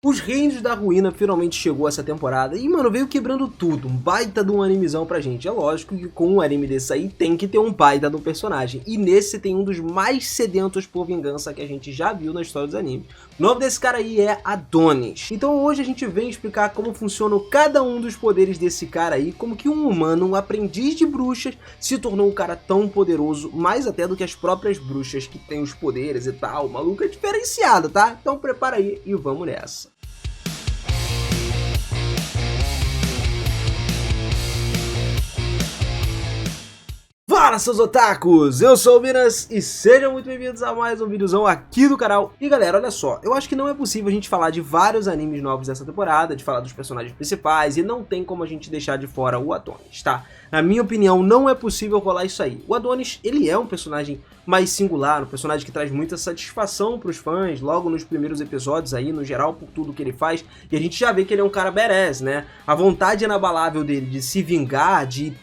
Os Reinos da Ruína finalmente chegou essa temporada e, mano, veio quebrando tudo, um baita de um animezão pra gente. É lógico que com um anime desse aí tem que ter um baita do personagem, e nesse tem um dos mais sedentos por vingança que a gente já viu na história dos animes. O nome desse cara aí é Adonis. Então hoje a gente vem explicar como funcionam cada um dos poderes desse cara aí, como que um humano, um aprendiz de bruxas, se tornou um cara tão poderoso, mais até do que as próprias bruxas que tem os poderes e tal. O maluco é diferenciado, tá? Então prepara aí e vamos nessa. Fala, seus otakus! Eu sou o Minas e sejam muito bem-vindos a mais um videozão aqui do canal. E galera, olha só, eu acho que não é possível a gente falar de vários animes novos dessa temporada, de falar dos personagens principais, e não tem como a gente deixar de fora o Adonis, tá? Na minha opinião, não é possível rolar isso aí. O Adonis, ele é um personagem mais singular, um personagem que traz muita satisfação pros fãs, logo nos primeiros episódios aí, no geral, por tudo que ele faz, e a gente já vê que ele é um cara badass, né? A vontade inabalável dele de se vingar, de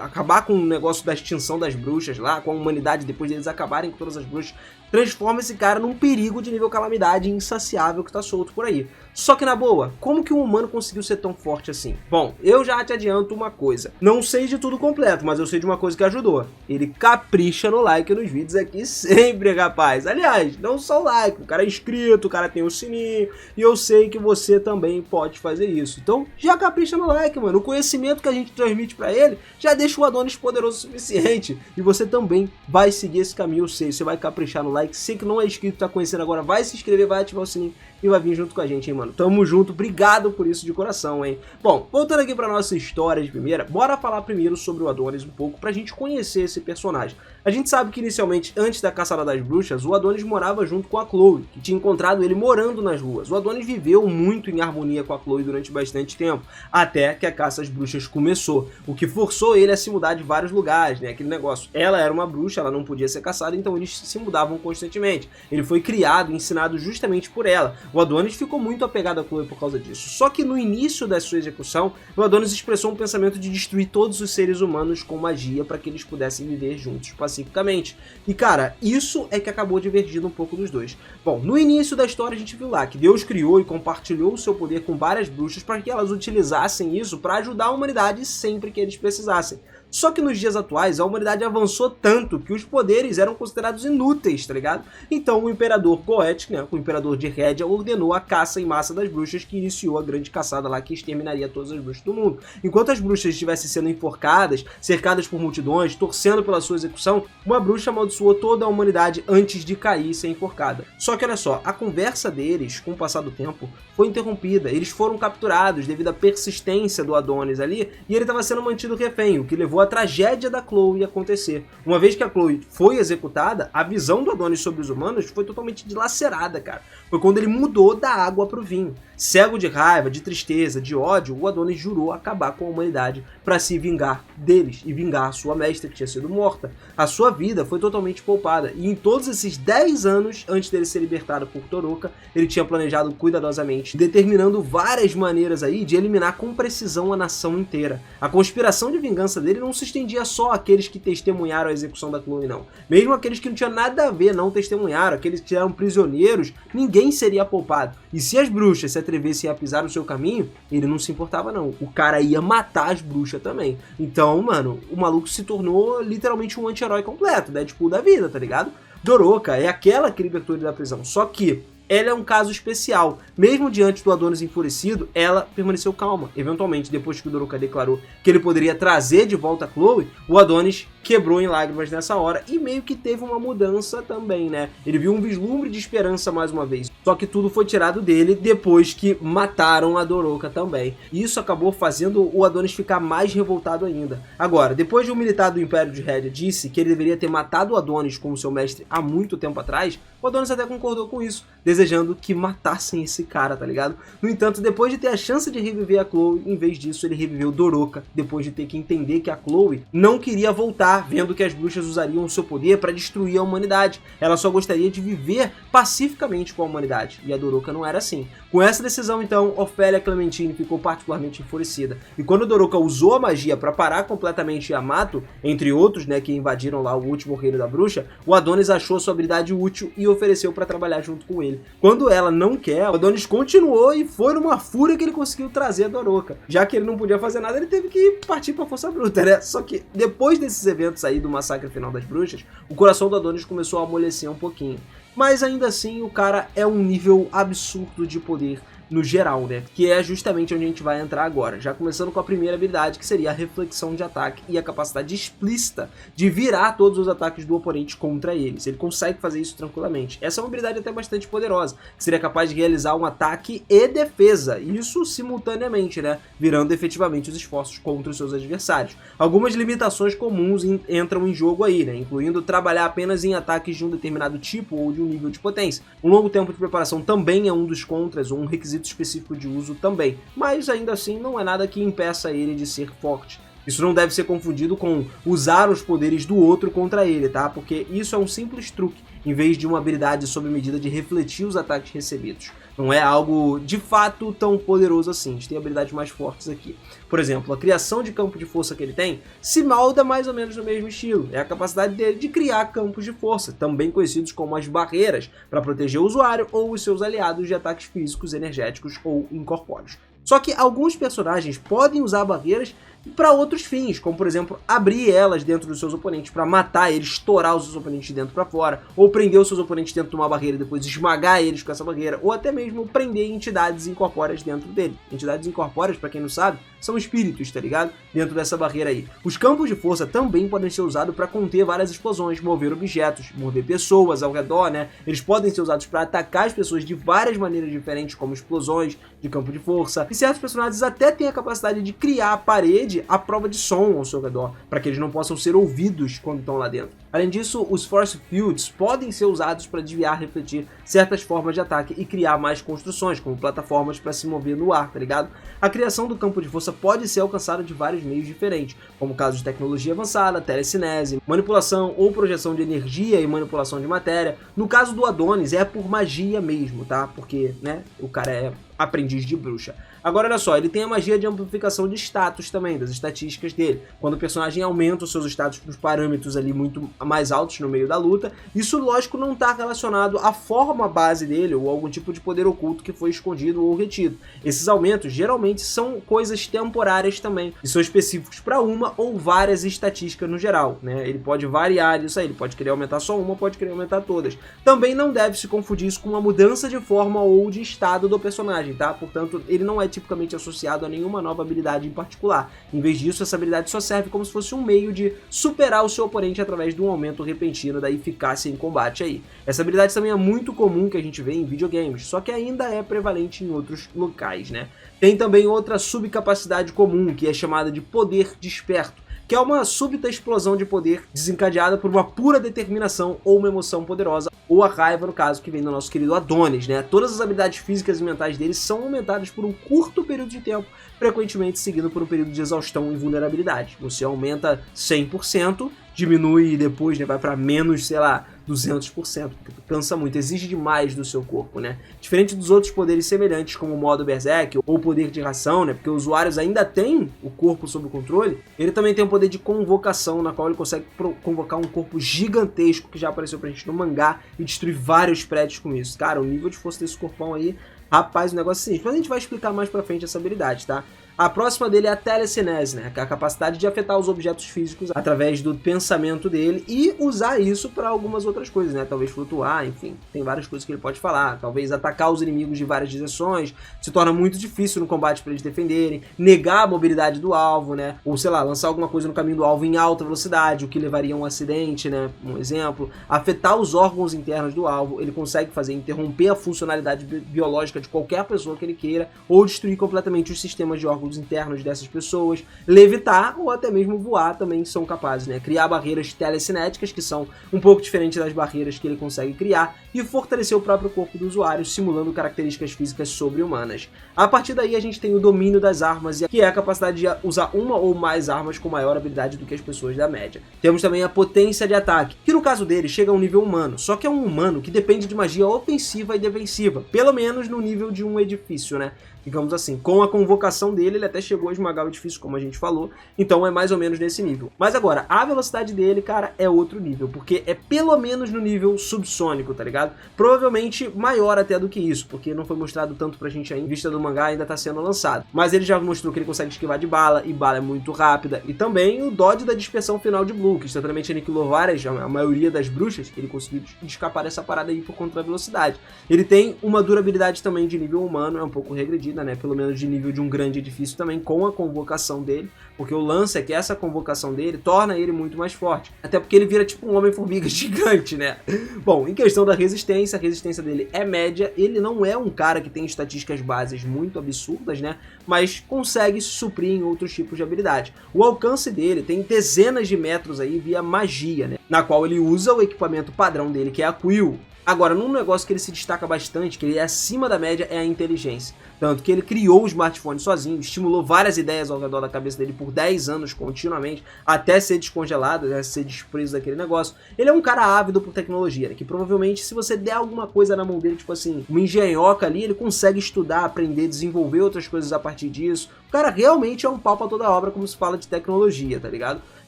acabar com o negócio da extinção das bruxas lá, com a humanidade depois deles acabarem com todas as bruxas, transforma esse cara num perigo de nível calamidade insaciável que tá solto por aí. Só que na boa, como que um humano conseguiu ser tão forte assim? Bom, eu já te adianto uma coisa. Não sei de tudo completo, mas eu sei de uma coisa que ajudou. Ele capricha no like nos vídeos aqui sempre, rapaz. Aliás, não só o like, o cara é inscrito, o cara tem o sininho, e eu sei que você também pode fazer isso. Então, já capricha no like, mano. O conhecimento que a gente transmite pra ele já deixa o Adonis poderoso o suficiente. E você também vai seguir esse caminho, eu sei. Você vai caprichar no like. Você que não é inscrito, tá conhecendo agora, vai se inscrever, vai ativar o sininho e vai vir junto com a gente, hein, mano. Tamo junto, obrigado por isso de coração, hein. Bom, voltando aqui pra nossa história de primeira, bora falar primeiro sobre o Adonis um pouco pra gente conhecer esse personagem. A gente sabe que inicialmente, antes da Caçada das Bruxas, o Adonis morava junto com a Chloe, que tinha encontrado ele morando nas ruas. O Adonis viveu muito em harmonia com a Chloe durante bastante tempo, até que a Caça às Bruxas começou, o que forçou ele a se mudar de vários lugares, né, aquele negócio. Ela era uma bruxa, ela não podia ser caçada, então eles se mudavam constantemente. Ele foi criado e ensinado justamente por ela. O Adonis ficou muito apegado a Chloe por causa disso. Só que no início da sua execução, o Adonis expressou um pensamento de destruir todos os seres humanos com magia para que eles pudessem viver juntos pacificamente. E cara, isso é que acabou divergindo um pouco dos dois. Bom, no início da história a gente viu lá que Deus criou e compartilhou o seu poder com várias bruxas para que elas utilizassem isso para ajudar a humanidade sempre que eles precisassem. Só que nos dias atuais, a humanidade avançou tanto que os poderes eram considerados inúteis, tá ligado? Então o Imperador Goethe, né, o Imperador de Rédia, ordenou a caça em massa das bruxas, que iniciou a grande caçada lá que exterminaria todas as bruxas do mundo. Enquanto as bruxas estivessem sendo enforcadas, cercadas por multidões, torcendo pela sua execução, uma bruxa amaldiçoou toda a humanidade antes de cair e ser enforcada. Só que olha só, a conversa deles, com o passar do tempo, foi interrompida. Eles foram capturados devido à persistência do Adonis ali, e ele estava sendo mantido refém, o que levou a tragédia da Chloe acontecer. Uma vez que a Chloe foi executada, a visão do Adonis sobre os humanos foi totalmente dilacerada, cara. Foi quando ele mudou da água pro vinho. Cego de raiva, de tristeza, de ódio, o Adonis jurou acabar com a humanidade para se vingar deles e vingar a sua mestra que tinha sido morta. A sua vida foi totalmente poupada, e em todos esses 10 anos antes dele ser libertado por Toroka, ele tinha planejado cuidadosamente, determinando várias maneiras aí de eliminar com precisão a nação inteira. A conspiração de vingança dele não se estendia só àqueles que testemunharam a execução da Chloe, não. Mesmo aqueles que não tinham nada a ver não testemunharam, aqueles que eram prisioneiros, ninguém seria poupado. E se as bruxas se atrevessem a pisar no seu caminho, ele não se importava não. O cara ia matar as bruxas também. Então, mano, o maluco se tornou literalmente um anti-herói completo, Deadpool da vida, tá ligado? Doroka é aquela que libertou ele da prisão, só que ela é um caso especial. Mesmo diante do Adonis enfurecido, ela permaneceu calma. Eventualmente, depois que o Doroka declarou que ele poderia trazer de volta a Chloe, o Adonis quebrou em lágrimas nessa hora e meio que teve uma mudança também, né? Ele viu um vislumbre de esperança mais uma vez. Só que tudo foi tirado dele depois que mataram a Doroka também. E isso acabou fazendo o Adonis ficar mais revoltado ainda. Agora, depois de um militar do Império de Rédia disse que ele deveria ter matado o Adonis como seu mestre há muito tempo atrás, o Adonis até concordou com isso, desejando que matassem esse cara, tá ligado? No entanto, depois de ter a chance de reviver a Chloe, em vez disso ele reviveu Doroka, depois de ter que entender que a Chloe não queria voltar, vendo que as bruxas usariam o seu poder para destruir a humanidade. Ela só gostaria de viver pacificamente com a humanidade, e a Doroka não era assim. Com essa decisão, então, Ofélia Clementine ficou particularmente enfurecida, e quando Doroka usou a magia para parar completamente Yamato, entre outros, né, que invadiram lá o último reino da bruxa, o Adonis achou sua habilidade útil e ofereceu para trabalhar junto com ele. Quando ela não quer, o Adonis continuou e foi numa fúria que ele conseguiu trazer a Doroka. Já que ele não podia fazer nada, ele teve que partir pra força bruta, né? Só que depois desses eventos aí do massacre final das bruxas, o coração do Adonis começou a amolecer um pouquinho. Mas ainda assim, o cara é um nível absurdo de poder no geral, né? Que é justamente onde a gente vai entrar agora. Já começando com a primeira habilidade, que seria a reflexão de ataque e a capacidade explícita de virar todos os ataques do oponente contra eles. Ele consegue fazer isso tranquilamente. Essa é uma habilidade até bastante poderosa, que seria capaz de realizar um ataque e defesa, isso simultaneamente, né? Virando efetivamente os esforços contra os seus adversários. Algumas limitações comuns entram em jogo aí, né? Incluindo trabalhar apenas em ataques de um determinado tipo ou de um nível de potência. Um longo tempo de preparação também é um dos contras, ou um requisito específico de uso também, mas ainda assim não é nada que impeça ele de ser forte. Isso não deve ser confundido com usar os poderes do outro contra ele, tá? Porque isso é um simples truque, em vez de uma habilidade sob medida de refletir os ataques recebidos. Não é algo de fato tão poderoso assim, a gente tem habilidades mais fortes aqui. Por exemplo, a criação de campo de força que ele tem se molda mais ou menos no mesmo estilo. É a capacidade dele de criar campos de força, também conhecidos como as barreiras, para proteger o usuário ou os seus aliados de ataques físicos, energéticos ou incorpóreos. Só que alguns personagens podem usar barreiras para outros fins, como por exemplo, abrir elas dentro dos seus oponentes para matar eles, estourar os seus oponentes de dentro para fora, ou prender os seus oponentes dentro de uma barreira e depois esmagar eles com essa barreira, ou até mesmo prender entidades incorpóreas dentro dele. Entidades incorpóreas, para quem não sabe, são espíritos, tá ligado? Dentro dessa barreira aí. Os campos de força também podem ser usados para conter várias explosões, mover objetos, mover pessoas ao redor, né? Eles podem ser usados para atacar as pessoas de várias maneiras diferentes, como explosões de campo de força, e certos personagens até têm a capacidade de criar a parede à prova de som ao seu redor, para que eles não possam ser ouvidos quando estão lá dentro. Além disso, os Force Fields podem ser usados para desviar, refletir certas formas de ataque e criar mais construções, como plataformas para se mover no ar, tá ligado? A criação do campo de força pode ser alcançada de vários meios diferentes, como casos de tecnologia avançada, telecinese, manipulação ou projeção de energia e manipulação de matéria. No caso do Adonis, é por magia mesmo, tá? Porque, né, o cara é aprendiz de bruxa. Agora olha só, ele tem a magia de amplificação de status também, das estatísticas dele. Quando o personagem aumenta os seus status para os parâmetros ali muito mais altos no meio da luta, isso lógico não está relacionado à forma base dele ou algum tipo de poder oculto que foi escondido ou retido. Esses aumentos geralmente são coisas temporárias também, e são específicos para uma ou várias estatísticas no geral, né? Ele pode variar isso aí, ele pode querer aumentar só uma, pode querer aumentar todas. Também não deve se confundir isso com uma mudança de forma ou de estado do personagem, tá? Portanto, ele não é tipicamente associado a nenhuma nova habilidade em particular. Em vez disso, essa habilidade só serve como se fosse um meio de superar o seu oponente através de um aumento repentino da eficácia em combate aí. Essa habilidade também é muito comum que a gente vê em videogames, só que ainda é prevalente em outros locais, né? Tem também outra subcapacidade comum, que é chamada de poder desperto, que é uma súbita explosão de poder desencadeada por uma pura determinação ou uma emoção poderosa, ou a raiva, no caso, que vem do nosso querido Adonis, né? Todas as habilidades físicas e mentais dele são aumentadas por um curto período de tempo, frequentemente seguido por um período de exaustão e vulnerabilidade. Você aumenta 100%, diminui e depois, né, vai para menos, sei lá, 200%, porque cansa muito, exige demais do seu corpo, né? Diferente dos outros poderes semelhantes, como o modo Berserk ou o poder de ração, né? Porque os usuários ainda têm o corpo sob controle, ele também tem o poder de convocação, na qual ele consegue convocar um corpo gigantesco que já apareceu pra gente no mangá e destruir vários prédios com isso. Cara, o nível de força desse corpão aí, rapaz, o negócio é sinistro. Mas a gente vai explicar mais pra frente essa habilidade, tá? A próxima dele é a telecinese, né? Que é a capacidade de afetar os objetos físicos através do pensamento dele e usar isso para algumas outras coisas, né? Talvez flutuar, enfim, tem várias coisas que ele pode falar. Talvez atacar os inimigos de várias direções, se torna muito difícil no combate para eles defenderem, negar a mobilidade do alvo, né? Ou sei lá, lançar alguma coisa no caminho do alvo em alta velocidade, o que levaria a um acidente, né? Um exemplo. Afetar os órgãos internos do alvo, ele consegue fazer interromper a funcionalidade biológica de qualquer pessoa que ele queira, ou destruir completamente os sistemas de órgãos internos dessas pessoas, levitar ou até mesmo voar também são capazes, né? Criar barreiras telecinéticas, que são um pouco diferentes das barreiras que ele consegue criar, e fortalecer o próprio corpo do usuário, simulando características físicas sobre-humanas. A partir daí a gente tem o domínio das armas, que é a capacidade de usar uma ou mais armas com maior habilidade do que as pessoas da média. Temos também a potência de ataque, que no caso dele chega a um nível humano, só que é um humano que depende de magia ofensiva e defensiva, pelo menos no nível de um edifício, né? Digamos assim, com a convocação dele, dele, ele até chegou a esmagar o edifício, como a gente falou, então é mais ou menos nesse nível. Mas agora, a velocidade dele, cara, é outro nível, porque é pelo menos no nível subsônico, tá ligado? Provavelmente maior até do que isso, porque não foi mostrado tanto pra gente ainda, em vista do mangá ainda tá sendo lançado. Mas ele já mostrou que ele consegue esquivar de bala, e bala é muito rápida, e também o dodge da dispersão final de Blue, que instantaneamente aniquilou várias, a maioria das bruxas, ele conseguiu escapar dessa parada aí por conta da velocidade. Ele tem uma durabilidade também de nível humano, é um pouco regredida, né? Pelo menos de nível de um grande edifício também, com a convocação dele, porque o lance é que essa convocação dele torna ele muito mais forte. Até porque ele vira tipo um Homem-Formiga gigante, né? Bom, em questão da resistência, a resistência dele é média, ele não é um cara que tem estatísticas bases muito absurdas, né? Mas consegue se suprir em outros tipos de habilidade. O alcance dele tem dezenas de metros aí via magia, né? Na qual ele usa o equipamento padrão dele, que é a Quill. Agora, num negócio que ele se destaca bastante, que ele é acima da média, é a inteligência. Tanto que ele criou o smartphone sozinho, estimulou várias ideias ao redor da cabeça dele por 10 anos continuamente, até ser descongelado, né, ser despreso daquele negócio. Ele é um cara ávido por tecnologia, né, que provavelmente se você der alguma coisa na mão dele, tipo assim, uma engenhoca ali, ele consegue estudar, aprender, desenvolver outras coisas a partir disso. O cara realmente é um pau pra toda obra, como se fala de tecnologia, tá ligado?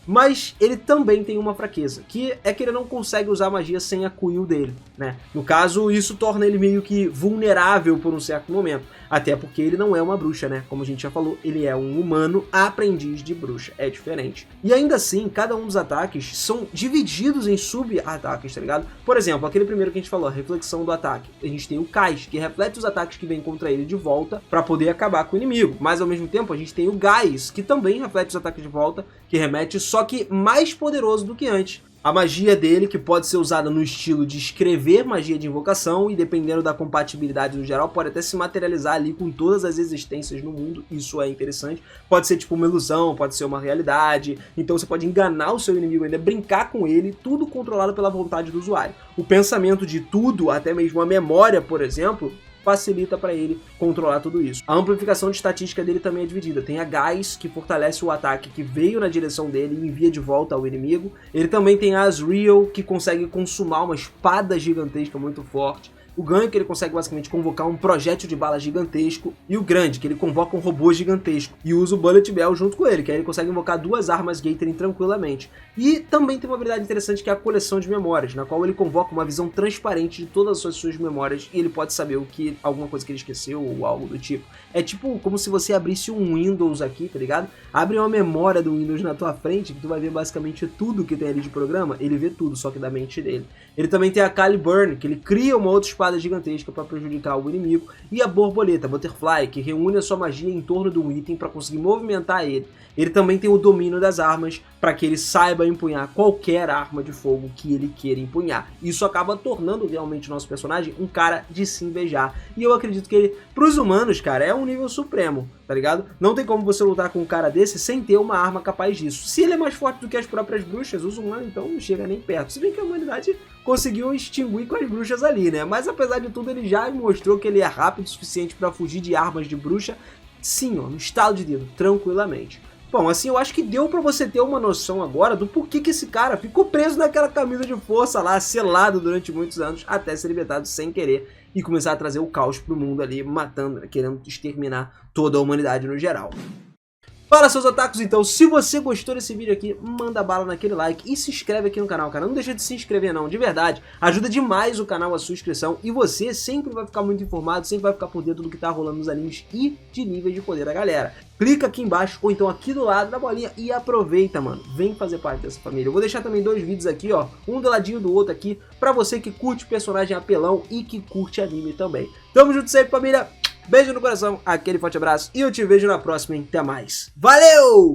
Mas ele também tem uma fraqueza, que é que ele não consegue usar magia sem a Quill dele, né? No caso, isso torna ele meio que vulnerável por um certo momento. Até porque ele não é uma bruxa, né? Como a gente já falou, ele é um humano aprendiz de bruxa. É diferente. E ainda assim, cada um dos ataques são divididos em sub-ataques, tá ligado? Por exemplo, aquele primeiro que a gente falou, a reflexão do ataque. A gente tem o Kais, que reflete os ataques que vêm contra ele de volta pra poder acabar com o inimigo. Mas ao mesmo tempo, a gente tem o Gais, que também reflete os ataques de volta, que remete só que mais poderoso do que antes. A magia dele, que pode ser usada no estilo de escrever magia de invocação e dependendo da compatibilidade no geral, pode até se materializar ali com todas as existências no mundo, isso é interessante. Pode ser tipo uma ilusão, pode ser uma realidade, então você pode enganar o seu inimigo ainda, brincar com ele, tudo controlado pela vontade do usuário. O pensamento de tudo, até mesmo a memória, por exemplo, facilita para ele controlar tudo isso. A amplificação de estatística dele também é dividida. Tem a Gais, que fortalece o ataque que veio na direção dele e envia de volta ao inimigo. Ele também tem a Asriel, que consegue consumar uma espada gigantesca muito forte. O Ganho, que ele consegue basicamente convocar um projétil de bala gigantesco. E o Grande, que ele convoca um robô gigantesco. E usa o Bullet Bell junto com ele, que aí ele consegue invocar duas armas Gathering tranquilamente. E também tem uma habilidade interessante que é a coleção de memórias, na qual ele convoca uma visão transparente de todas as suas memórias. E ele pode saber o que, alguma coisa que ele esqueceu ou algo do tipo. É tipo como se você abrisse um Windows aqui, tá ligado? Abre uma memória do Windows na tua frente, que tu vai ver basicamente tudo que tem ali de programa. Ele vê tudo, só que da mente dele. Ele também tem a Caliburn, que ele cria uma outra espada gigantesca para prejudicar o inimigo, e a borboleta, Butterfly, que reúne a sua magia em torno de um item para conseguir movimentar ele. Ele também tem o domínio das armas, para que ele saiba empunhar qualquer arma de fogo que ele queira empunhar. Isso acaba tornando realmente o nosso personagem um cara de se invejar. E eu acredito que ele, pros humanos, cara, é um nível supremo, tá ligado? Não tem como você lutar com um cara desse sem ter uma arma capaz disso. Se ele é mais forte do que as próprias bruxas, os humanos então não chega nem perto. Se bem que a humanidade conseguiu extinguir com as bruxas ali, né? Mas apesar de tudo, ele já mostrou que ele é rápido o suficiente para fugir de armas de bruxa, sim, ó, no estalo de dedo, tranquilamente. Bom, assim, eu acho que deu pra você ter uma noção agora do porquê que esse cara ficou preso naquela camisa de força lá, selado durante muitos anos, até ser libertado sem querer e começar a trazer o caos pro mundo ali, matando, querendo exterminar toda a humanidade no geral. Fala, seus otakus, então, se você gostou desse vídeo aqui, manda bala naquele like e se inscreve aqui no canal, cara. Não deixa de se inscrever não, de verdade. Ajuda demais o canal a sua inscrição e você sempre vai ficar muito informado, sempre vai ficar por dentro do que tá rolando nos animes e de níveis de poder da galera. Clica aqui embaixo ou então aqui do lado da bolinha e aproveita, mano. Vem fazer parte dessa família. Eu vou deixar também dois vídeos aqui, ó, um do ladinho do outro aqui, pra você que curte personagem apelão e que curte anime também. Tamo junto sempre, família. Beijo no coração, aquele forte abraço e eu te vejo na próxima, hein? Até mais. Valeu!